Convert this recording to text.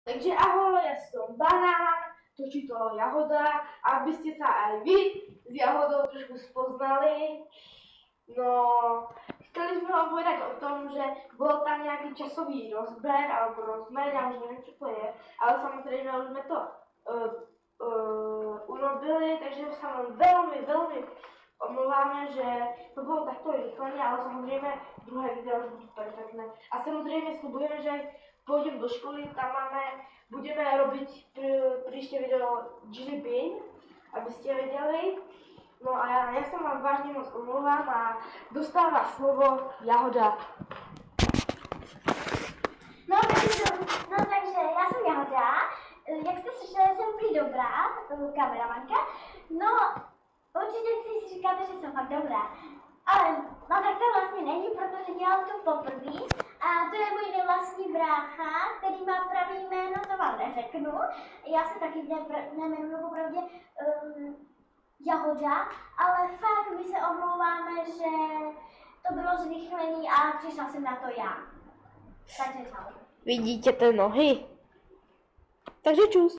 Takže ahoj, ja som Banán, točí to Jahoda, aby ste sa aj vy s Jahodou trošku spoznali. No, chceli sme vám povedať o tom, že bol tam nejaký časový rozber alebo rozmer, ja už neviem, čo to je, ale samozrejme už sme to urobili, takže sa vám veľmi omlouváme, že to bolo takto rýchlenie, ale samozrejme druhé video už bude perfektné. A samozrejme slúbujeme, že aj pôjdem do školy, tam budeme robiť príšte video Jelly Bean, aby ste vedeli. No a ja sa vám vážne moc omlouvám a dostáva slovo Jahoda. Takže já jsem Jahoda, jak jste slyšeli, jsem prý dobrá, kameramanka. No, určitě si říkáte, že jsem fakt dobrá. Ale no tak to vlastně není, protože dělám to poprvé. A to je můj nevlastní brácha, který má pravý jméno, to vám neřeknu. Já se taky nejmenuji popravdě Jahoda, ale fakt my se omlouváme, že to bylo zrychlený a přišla jsem na to já. Takže čau. Vidíte ty nohy? Takže čus.